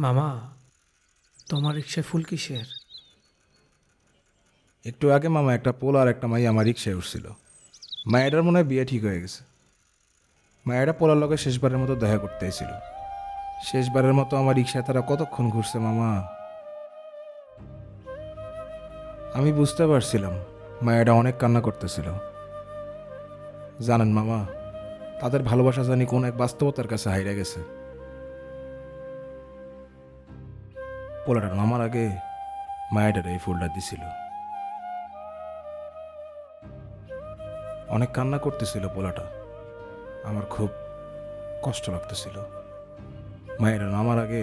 মামা, তোমার রিক্সায় ফুল কিসের? একটু আগে মামা একটা পোল আর একটা মাই আমার রিক্সায় উঠছিল। মায়েরার মনে হয় বিয়ে ঠিক হয়ে গেছে। মায়েরা পোলার লগে শেষবারের মতো দেখা করতে এসেছিল। শেষবারের মতো আমার রিক্সায় তারা কতক্ষণ ঘুরছে মামা। আমি বুঝতে পারছিলাম মায়েরা অনেক কান্না করতেছিল। জানেন মামা, তাদের ভালোবাসা জানি কোন এক বাস্তবতার কাছে হাইরা গেছে। পোলাটা নামার আগে মায়েরার এই ফুলটা দিছিল। অনেক কান্না করতেছিল পোলাটা। আমার খুব কষ্ট লাগতেছিল। মায়েরা নামার আগে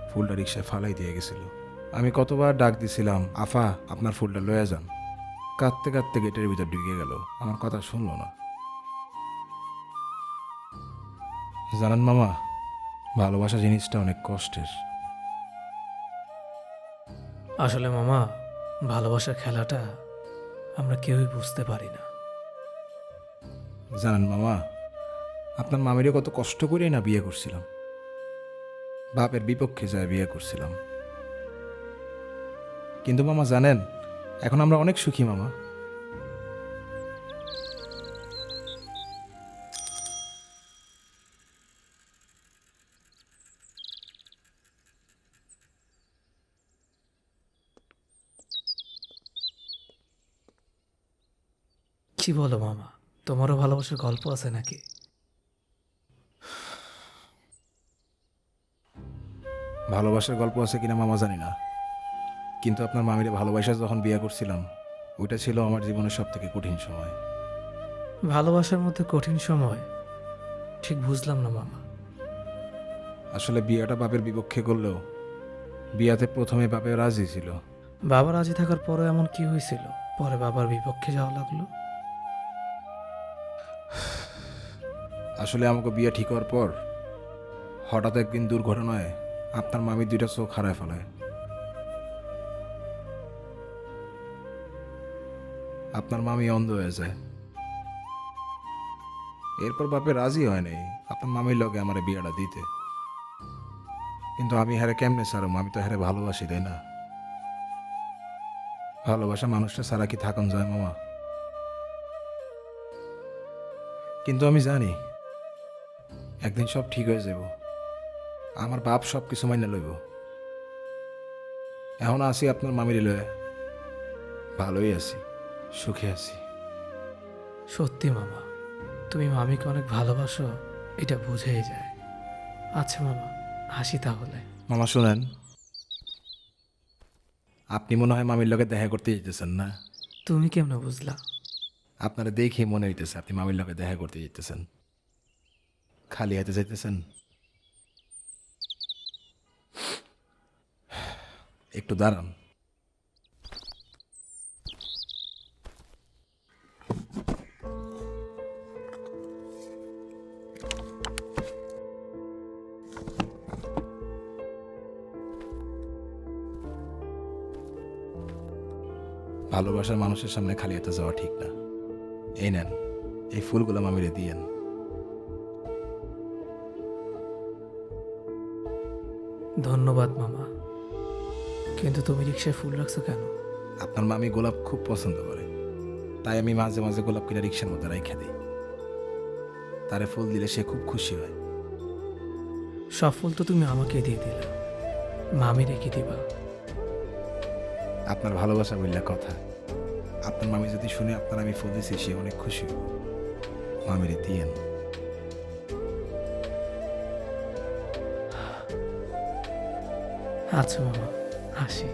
ফুলটা রিক্সায় ফালাই দিয়ে গেছিল। আমি কতবার ডাক দিছিলাম, আফা আপনার ফুলটা লয়ে যান। কাঁদতে কাঁদতে গেটের ভিতর ঢুকে গেল, আমার কথা শুনলো না। জানেন মামা, ভালোবাসা জিনিসটা অনেক কষ্টের। আসলে মামা, ভালোবাসার খেলাটা আমরা কেউই বুঝতে পারি না। জানেন মামা, আপনার মামিরে কত কষ্ট করেই না বিয়ে করছিলাম। বাপের বিপক্ষে যায় বিয়ে করছিলাম। কিন্তু মামা জানেন, এখন আমরা অনেক সুখী মামা। কি বলো মামা, তোমারও ভালোবাসার গল্প আছে নাকি? ভালোবাসার গল্প আছে কিনা মামা জানি না, কিন্তু আপনার মামিরে ভালোবাসা যখন বিয়ে করছিলাম, ওইটা ছিল আমার জীবনের সব থেকে কঠিন সময়। ভালোবাসার মধ্যে কঠিন সময়? ঠিক বুঝলাম না মামা। আসলে বিয়েটা বাপের বিপক্ষে করলেও বিয়াতে প্রথমে বাপে রাজি ছিল। বাবা রাজি থাকার পরে এমন কি হয়েছিল পরে বাবার বিপক্ষে যাওয়া লাগলো? আসলে আমাকে বিয়ে ঠিক হওয়ার পর হঠাৎ একদিন দুর্ঘটনায় আপনার মামি দুইটা চোখ হারায় ফেলায়। আপনার মামি অন্ধ হয়ে যায়। এরপর বাপে রাজি হয় নাই আপনার মামির লগে আমার বিয়েটা দিতে। কিন্তু আমি হারে কেমনে ছাড়ম, আমি তো হারে ভালোবাসি, তাই না? ভালোবাসা মানুষটা ছাড়া কি থাকুন যায় মামা? কিন্তু আমি জানি একদিন সব ঠিক হয়ে যাব। আমার বাপ সব কিছু মাইনে লইব। এখন আছি আপনার মামির লয়ে, ভালোই আছি, সুখে আছি। সত্যি মামা, তুমি মামিকে অনেক ভালোবাসো, এটা বুঝেই যায়। আচ্ছা মামা, হাসি তাহলে। মামা শুনেন, আপনি মনে হয় মামির লগে দেখা করতে যেতেছেন না? তুমি কেমনে বুঝলা? আপনারা দেখে মনে হইতেছে আপনি মামির লগে দেখা করতে যেতেছেন। খালি হাতে যাইতেছেন? একটু দাঁড়ান। ভালোবাসার মানুষের সামনে খালি হাতে যাওয়া ঠিক না। এই নেন, এই ফুলগুলো মামিরে দিয়েন। ধন্যবাদ মামা, কিন্তু তুমি রিক্সায় ফুল রাখছো কেন? আপনার মামি গোলাপ খুব পছন্দ করে, তাই আমি মাঝে মাঝে গোলাপ কিনা রিক্সার মধ্যে রাইখা দিই। তারে ফুল দিলে সে খুব খুশি হয়। সব ফুল তো তুমি আমাকে দিয়ে দিলা, মামি রেখে দিবা? আপনার ভালোবাসা বললে কথা। আপনার মামি যদি শুনে আপনার আমি ফুল দিছি, সে অনেক খুশি হব। মামিরে দিয়েন। আচ্ছা মামা, আসি।